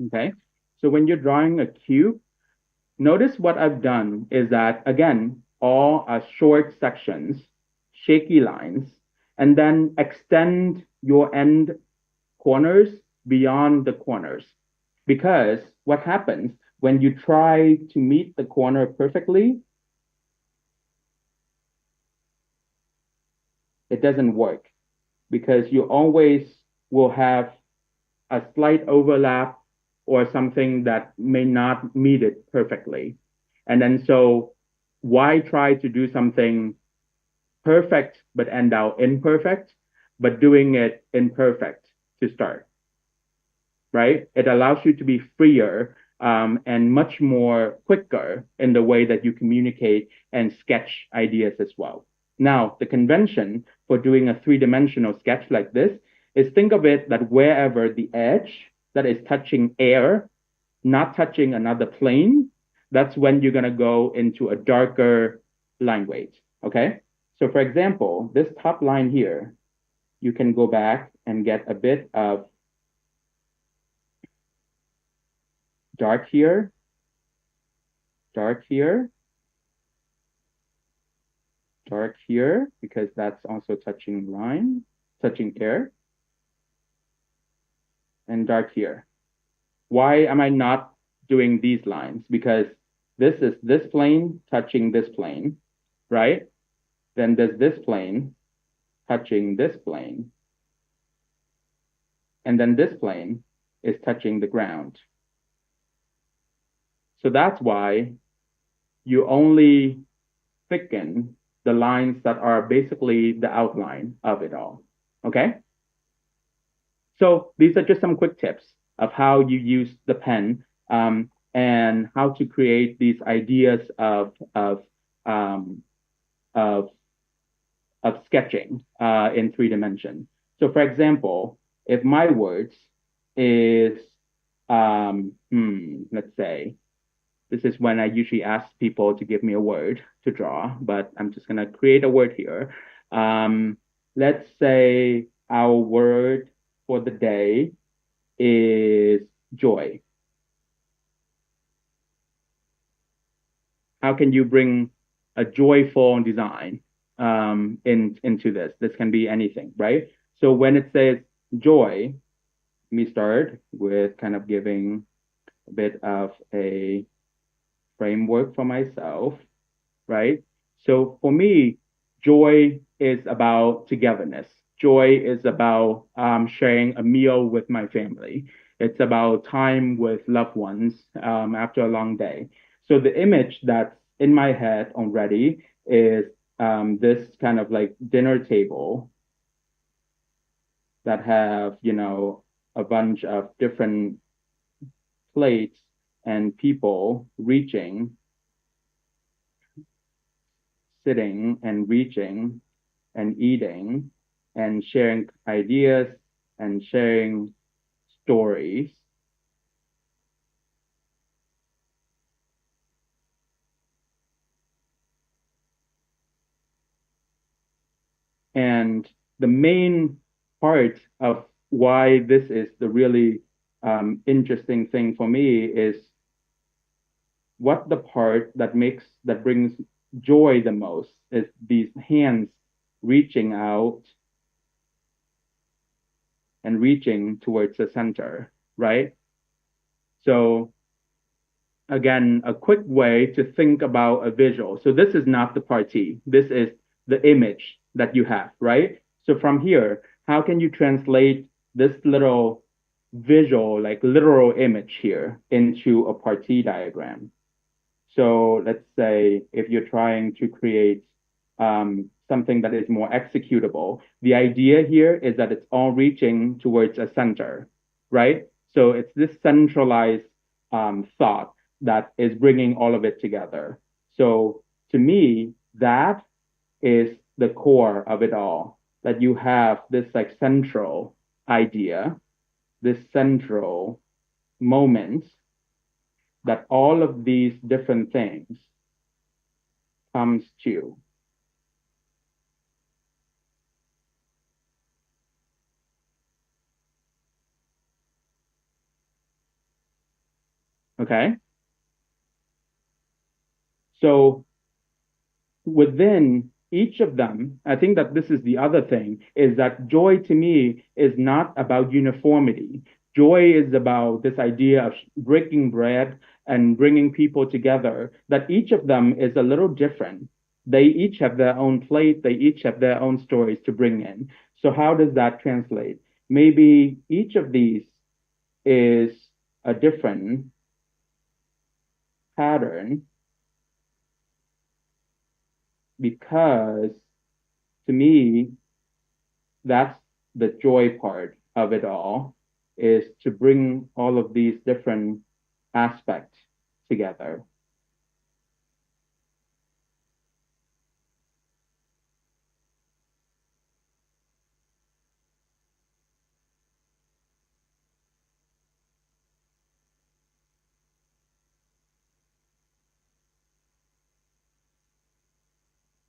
D: okay? So when you're drawing a cube, notice what I've done is that, again, all are short sections, shaky lines, and then extend your end corners beyond the corners. Because what happens when you try to meet the corner perfectly, it doesn't work because you always will have a slight overlap or something that may not meet it perfectly. And then so why try to do something perfect but end out imperfect, but doing it imperfect to start, right? It allows you to be freer and much more quicker in the way that you communicate and sketch ideas as well. Now, the convention for doing a 3-dimensional sketch like this is think of it that wherever the edge that is touching air, not touching another plane, that's when you're gonna go into a darker line weight, okay? So for example, this top line here, you can go back and get a bit of dark here, dark here, dark here, because that's also touching line, touching air, and dark here. Why am I not doing these lines? Because this is this plane touching this plane, right? Then there's this plane touching this plane. And then this plane is touching the ground. So that's why you only thicken the lines that are basically the outline of it all. Okay? So these are just some quick tips of how you use the pen and how to create these ideas um, of, of sketching in 3 dimensions. So for example, if my words is, let's say, this is when I usually ask people to give me a word to draw, but I'm just gonna create a word here. Let's say our word for the day is joy. How can you bring a joyful design into this? This can be anything, right? So when it says joy, let me start with kind of giving a bit of a framework for myself, right? So for me, joy is about togetherness. Joy is about sharing a meal with my family. It's about time with loved ones after a long day. So the image that's in my head already is this kind of like dinner table that have, you know, a bunch of different plates and people reaching, sitting and reaching and eating and sharing ideas and sharing stories. And the main part of why this is the really interesting thing for me is what the part that brings joy the most is these hands reaching out and reaching towards the center, right? So again, a quick way to think about a visual. So this is not the party. This is the image that you have, right? So from here, how can you translate this little visual, like literal image here into a party diagram? So let's say if you're trying to create something that is more executable, the idea here is that it's all reaching towards a center, right? So it's this centralized thought that is bringing all of it together. So to me, that is the core of it all, that you have this like central idea, this central moment that all of these different things comes to. Okay? So within each of them, I think that this is the other thing, is that joy to me is not about uniformity. Joy is about this idea of breaking bread and bringing people together, that each of them is a little different. They each have their own plate, they each have their own stories to bring in. So how does that translate? Maybe each of these is a different pattern because to me, that's the joy part of it all, is to bring all of these different aspects together.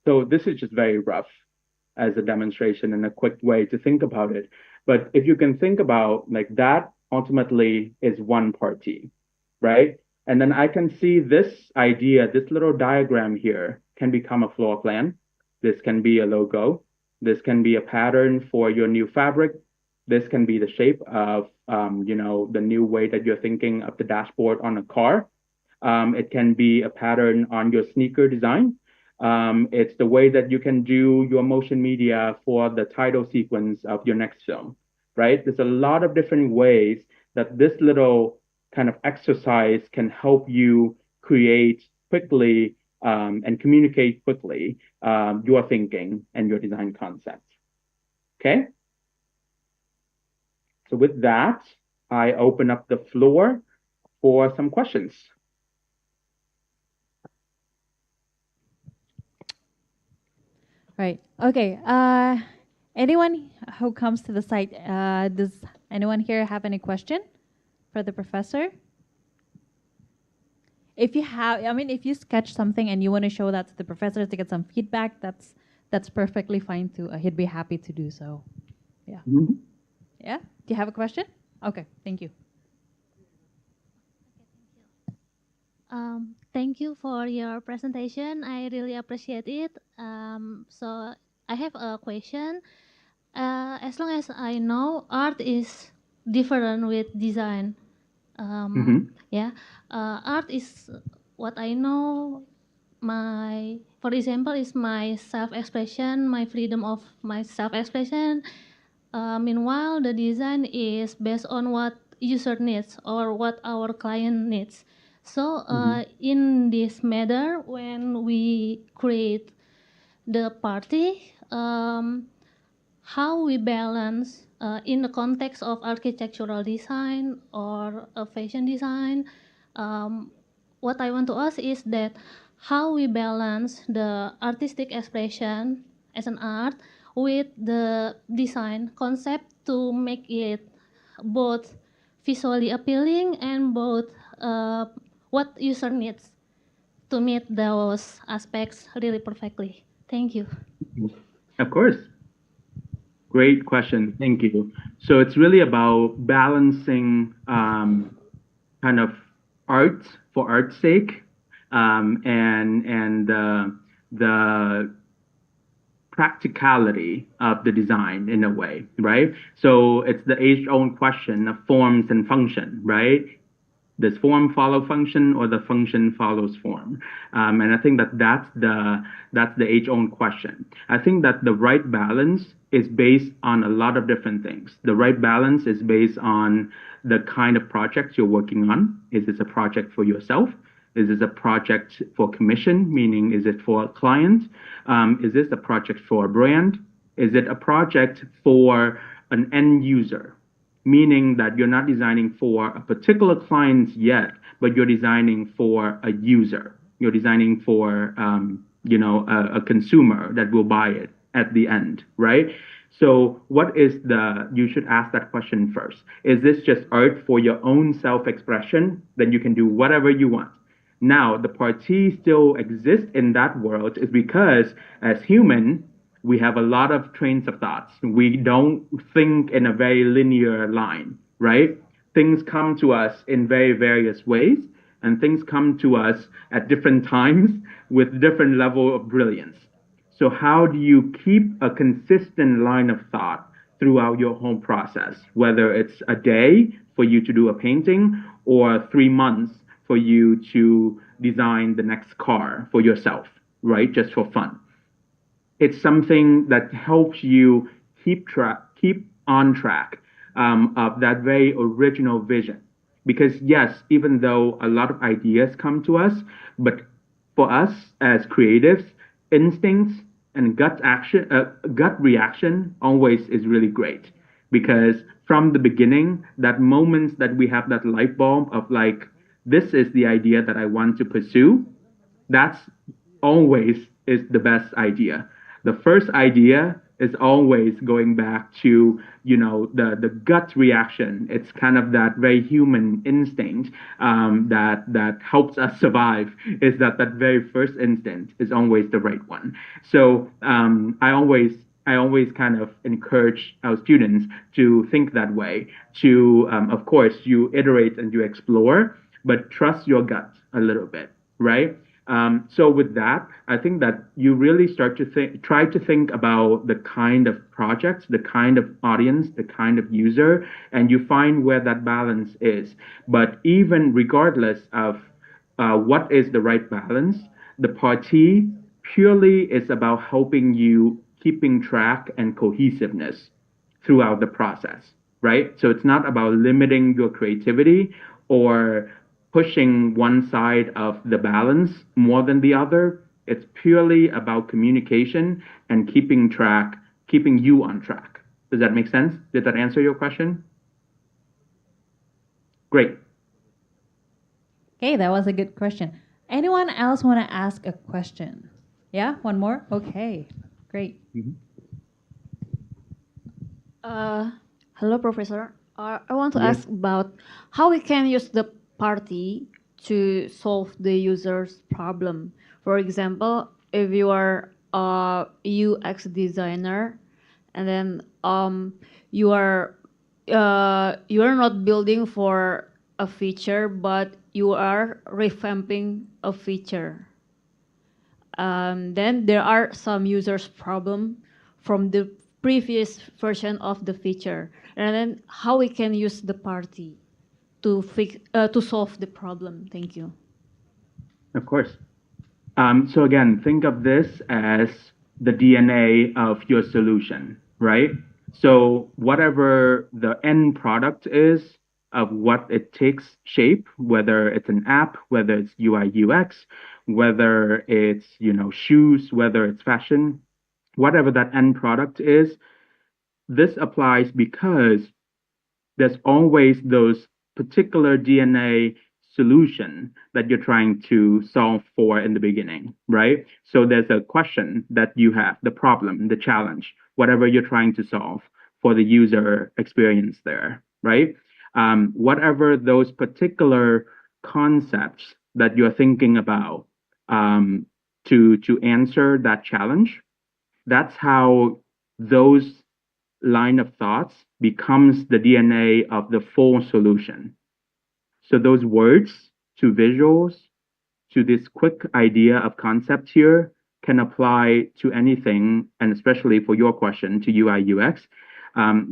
D: So this is just very rough as a demonstration and a quick way to think about it. But if you can think about like that ultimately is one party, right? And then I can see this idea, this little diagram here can become a floor plan. This can be a logo. This can be a pattern for your new fabric. This can be the shape of, the new way that you're thinking of the dashboard on a car. It can be a pattern on your sneaker design. It's the way that you can do your motion media for the title sequence of your next film, right? There's a lot of different ways that this little kind of exercise can help you create quickly and communicate quickly your thinking and your design concept. Okay? So with that, I open up the floor for some questions.
C: Right. Okay. Anyone who comes to the site, does anyone here have any question for the professor? If you have, I mean, if you sketch something and you want to show that to the professor to get some feedback, that's perfectly fine too. He'd be happy to do so. Yeah.
D: Mm-hmm.
C: Yeah. Do you have a question? Okay. Thank you.
E: Thank you for your presentation. I really appreciate it. So I have a question. As long as I know, art is different with design.
D: Mm-hmm.
E: Yeah, art is what I know. For example, is my self-expression, my freedom of my self-expression. Meanwhile, the design is based on what user needs or what our client needs. So in this matter, when we create the party, how we balance in the context of architectural design or fashion design, what I want to ask is that how we balance the artistic expression as an art with the design concept to make it both visually appealing and both what user needs to meet those aspects really perfectly. Thank you.
D: Of course. Great question. Thank you. So it's really about balancing kind of art for art's sake and the practicality of the design in a way, right? So it's the age-old question of forms and function, right? Does form follow function or the function follows form? And I think that's the age-old question. I think that the right balance is based on a lot of different things. The right balance is based on the kind of projects you're working on. Is this a project for yourself? Is this a project for commission, meaning is it for a client? Is this a project for a brand? Is it a project for an end user? Meaning that you're not designing for a particular client yet, but you're designing for a user. You're designing for, a consumer that will buy it at the end, right? So you should ask that question first. Is this just art for your own self-expression? Then you can do whatever you want. Now, the Parti still exists in that world is because as human, we have a lot of trains of thoughts. We don't think in a very linear line, right? Things come to us in very various ways, and things come to us at different times with different level of brilliance. So how do you keep a consistent line of thought throughout your whole process, whether it's a day for you to do a painting or 3 months for you to design the next car for yourself, right? Just for fun. It's something that helps you keep on track of that very original vision. Because yes, even though a lot of ideas come to us, but for us as creatives, instincts and gut reaction always is really great. Because from the beginning, that moment that we have that light bulb of like, this is the idea that I want to pursue, that's always is the best idea. The first idea is always going back to the gut reaction. It's kind of that very human instinct that helps us survive. Is that very first instinct is always the right one. So I always kind of encourage our students to think that way. To of course you iterate and you explore, but trust your gut a little bit, right? So with that, I think that you really try to think about the kind of projects, the kind of audience, the kind of user, and you find where that balance is. But even regardless of what is the right balance, the party purely is about helping you keeping track and cohesiveness throughout the process, right? So it's not about limiting your creativity or pushing one side of the balance more than the other. It's purely about communication and keeping you on track. Does that make sense? Did that answer your question? Great.
C: Okay, that was a good question. Anyone else want to ask a question? Yeah, one more? Okay, great.
F: Hello, Professor. I want to
D: Yes.
F: ask about how we can use the party to solve the user's problem. For example, if you are a UX designer, and then you are not building for a feature, but you are revamping a feature. Then there are some users' problem from the previous version of the feature, and then how we can use the party to solve the problem. Thank you.
D: Of course. So again, think of this as the DNA of your solution, right? So whatever the end product is of what it takes shape, whether it's an app, whether it's UI UX, whether it's, shoes, whether it's fashion, whatever that end product is, this applies because there's always those particular DNA solution that you're trying to solve for in the beginning, right? So there's a question that you have, the problem, the challenge, whatever you're trying to solve for the user experience there, right? Whatever those particular concepts that you're thinking about to answer that challenge, that's how those line of thoughts becomes the DNA of the full solution. So those words to visuals to this quick idea of concept here can apply to anything, and especially for your question to UI UX.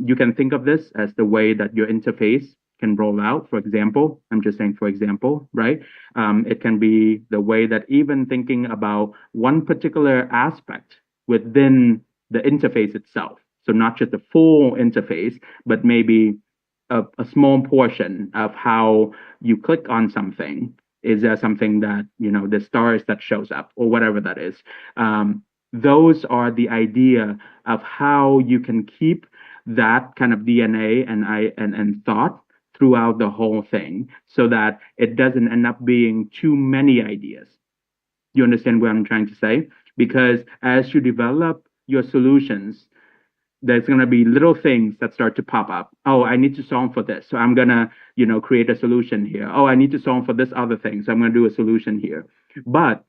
D: You can think of this as the way that your interface can roll out. For example, I'm just saying, for example, right? It can be the way that even thinking about one particular aspect within the interface itself. So not just the full interface, but maybe a small portion of how you click on something. Is there something that, the stars that shows up or whatever that is? Those are the idea of how you can keep that kind of DNA and thought throughout the whole thing so that it doesn't end up being too many ideas. You understand what I'm trying to say? Because as you develop your solutions, there's going to be little things that start to pop up. Oh, I need to solve for this. So I'm going to, create a solution here. Oh, I need to solve for this other thing. So I'm going to do a solution here. But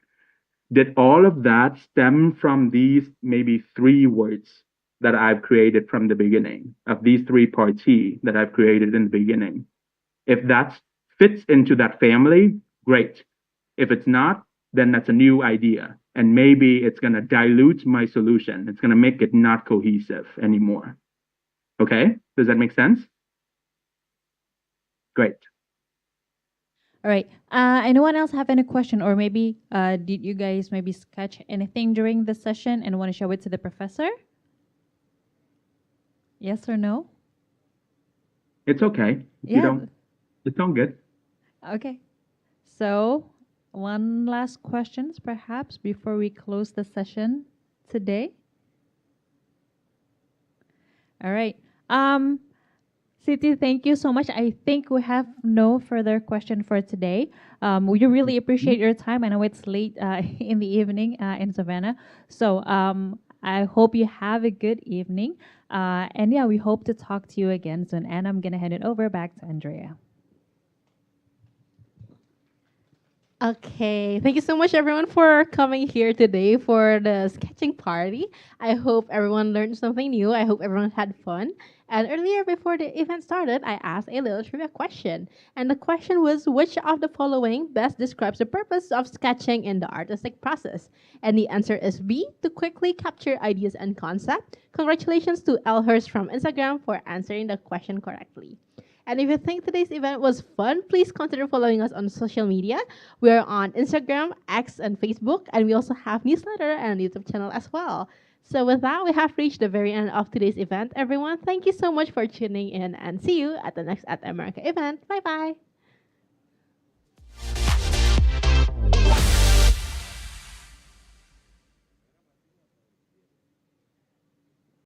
D: did all of that stem from these maybe three words that I've created from the beginning, of these three parties that I've created in the beginning? If that fits into that family, great. If it's not, then that's a new idea. And maybe it's going to dilute my solution. It's going to make it not cohesive anymore. Okay? Does that make sense? Great.
C: All right. Anyone else have any question, or maybe did you guys maybe sketch anything during the session and want to show it to the professor? Yes or no?
D: It's okay. If you don't, it's all good.
C: Okay. So one last question, perhaps, before we close the session today. All right. Siti, thank you so much. I think we have no further question for today. We really appreciate your time. I know it's late in the evening in Savannah. So I hope you have a good evening. And yeah, we hope to talk to you again soon. And I'm going to hand it over back to Andrea.
B: Okay, thank you so much everyone for coming here today for the sketching party. I hope everyone learned something new. I hope everyone had fun. And earlier, before the event started, I asked a little trivia question. And the question was, which of the following best describes the purpose of sketching in the artistic process? And the answer is B, to quickly capture ideas and concept. Congratulations to Elhurst from Instagram for answering the question correctly. And if you think today's event was fun, please consider following us on social media. We are on Instagram, X, and Facebook, and we also have newsletter and a YouTube channel as well. So with that, we have reached the very end of today's event, everyone. Thank you so much for tuning in, and see you at the next At America event. Bye-bye.